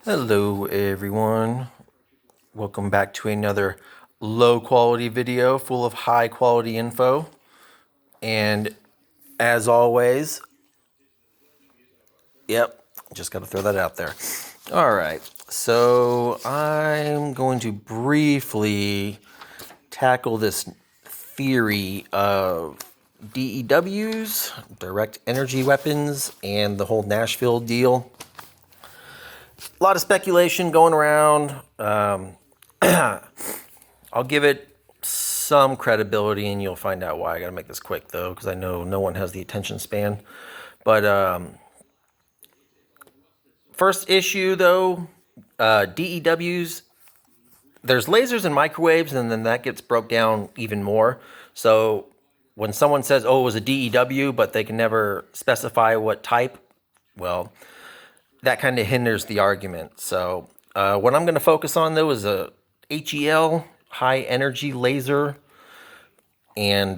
Hello everyone, welcome back to another low quality video full of high quality info. And as always, just got to throw that out there. All right, so I'm going to briefly tackle this theory of DEWs, direct energy weapons, and the whole Nashville deal. A lot of speculation going around. I'll give it some credibility, and you'll find out why. I got to make this quick, though, because I know no one has the attention span. But first issue, though, DEWs, there's lasers and microwaves, and then that gets broke down even more. So when someone says, oh, it was a DEW, but they can never specify what type, well, that kind of hinders the argument. So what I'm going to focus on, though, is a HEL, high energy laser. And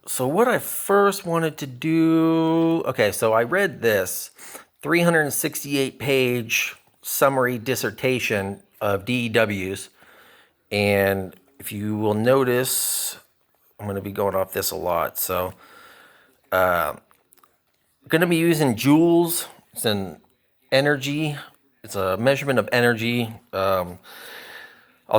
so what I first wanted to do, okay, so I read this 368 page summary dissertation of DEWs. And if you will notice, I'm going to be going off this a lot. So I'm going to be using joules. It's an energy. It's a measurement of energy. I'll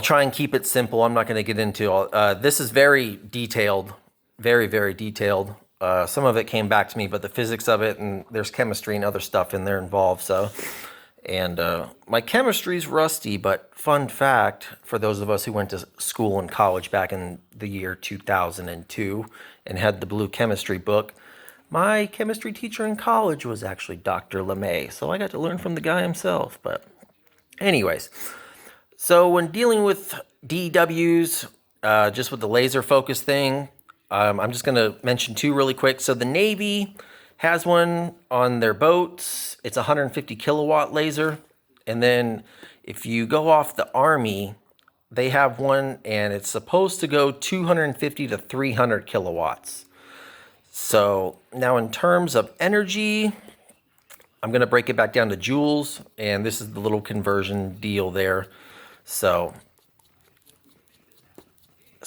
try and keep it simple. I'm not going to get into all. This is very detailed, very, very detailed. Some of it came back to me, but the physics of it, and there's chemistry and other stuff in there involved. So, and my chemistry's rusty, but fun fact for those of us who went to school and college back in the year 2002 and had the blue chemistry book, my chemistry teacher in college was actually Dr. LeMay. So I got to learn from the guy himself. But anyways. So when dealing with DEWs, just with the laser focus thing, I'm just going to mention two really quick. So the Navy has one on their boats. It's a 150 kilowatt laser. And then if you go off the Army, they have one and it's supposed to go 250 to 300 kilowatts. So now in terms of energy, I'm going to break it back down to joules. And this is the little conversion deal there. So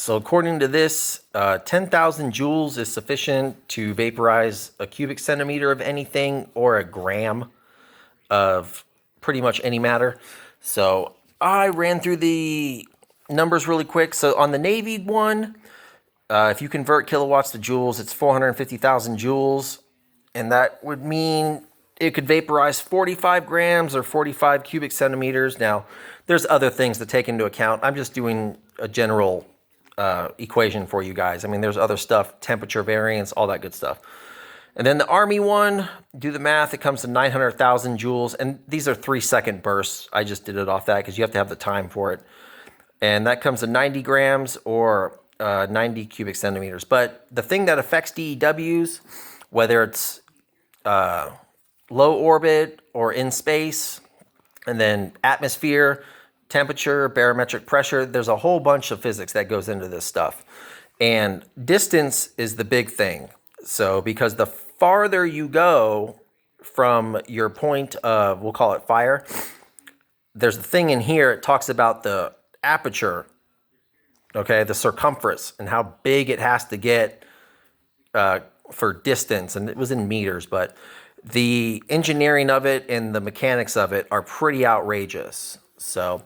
according to this, 10,000 joules is sufficient to vaporize a cubic centimeter of anything or a gram of pretty much any matter. So I ran through the numbers really quick. So on the Navy one, if you convert kilowatts to joules, it's 450,000 joules. And that would mean it could vaporize 45 grams or 45 cubic centimeters. Now, there's other things to take into account. I'm just doing a general equation for you guys. I mean, there's other stuff, temperature variance, all that good stuff. And then the Army one, do the math, it comes to 900,000 joules. And these are 3-second bursts. I just did it off that because you have to have the time for it. And that comes to 90 grams or 90 cubic centimeters. But the thing that affects DEWs, whether it's low orbit or in space, and then atmosphere, temperature, barometric pressure, there's a whole bunch of physics that goes into this stuff. And distance is the big thing. So because the farther you go from your point of, we'll call it fire, there's a thing in here, it talks about the aperture, okay, the circumference and how big it has to get for distance. And it was in meters, but the engineering of it and the mechanics of it are pretty outrageous. So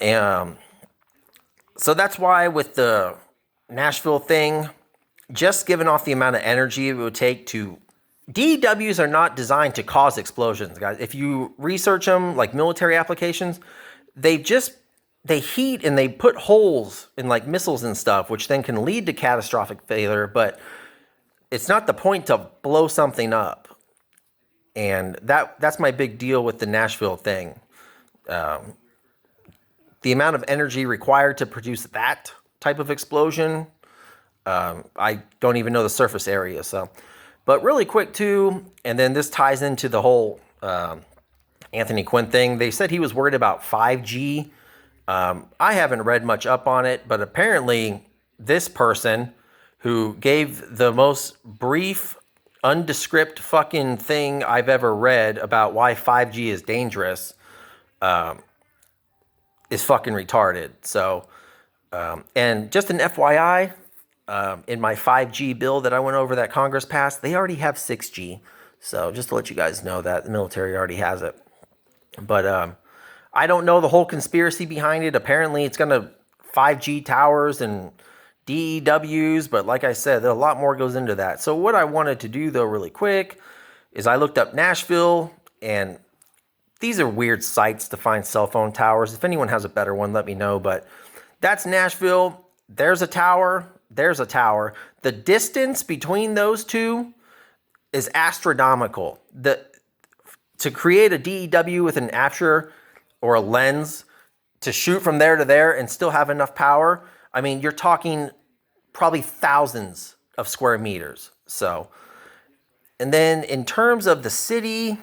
that's why with the Nashville thing, just given off the amount of energy it would take to, DEWs are not designed to cause explosions, guys. If you research them, like military applications, they heat and they put holes in like missiles and stuff, which then can lead to catastrophic failure, but it's not the point to blow something up. And that's my big deal with the Nashville thing. The amount of energy required to produce that type of explosion, I don't even know the surface area. So, but really quick too, and then this ties into the whole Anthony Quinn thing. They said he was worried about 5G. I haven't read much up on it, but apparently this person who gave the most brief undescript fucking thing I've ever read about why 5G is dangerous is fucking retarded. So, and just an FYI, in my 5G bill that I went over that Congress passed, they already have 6G. So just to let you guys know that the military already has it. But I don't know the whole conspiracy behind it. Apparently it's going to 5G towers and DEWs, but like I said, a lot more goes into that. So what I wanted to do though really quick is I looked up Nashville, and these are weird sites to find cell phone towers. If anyone has a better one, let me know. But that's Nashville. There's a tower. There's a tower. The distance between those two is astronomical. To create a DEW with an aperture or a lens to shoot from there to there and still have enough power, I mean, you're talking probably thousands of square meters. So, and then in terms of the city,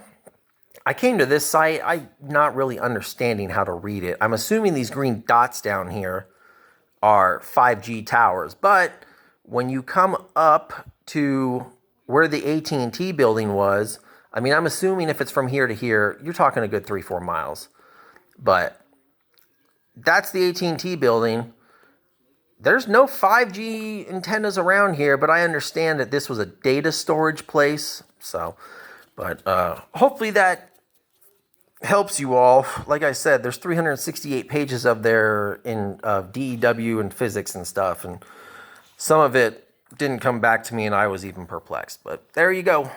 I came to this site, I'm not really understanding how to read it. I'm assuming these green dots down here are 5G towers, but when you come up to where the AT&T building was, I mean, I'm assuming if it's from here to here, you're talking a good 3-4 miles. But that's the AT&T building. There's no 5G antennas around here, but I understand that this was a data storage place. So, but hopefully that helps you all. Like I said, there's 368 pages of there in DEW and physics and stuff, and some of it didn't come back to me, and I was even perplexed. But there you go.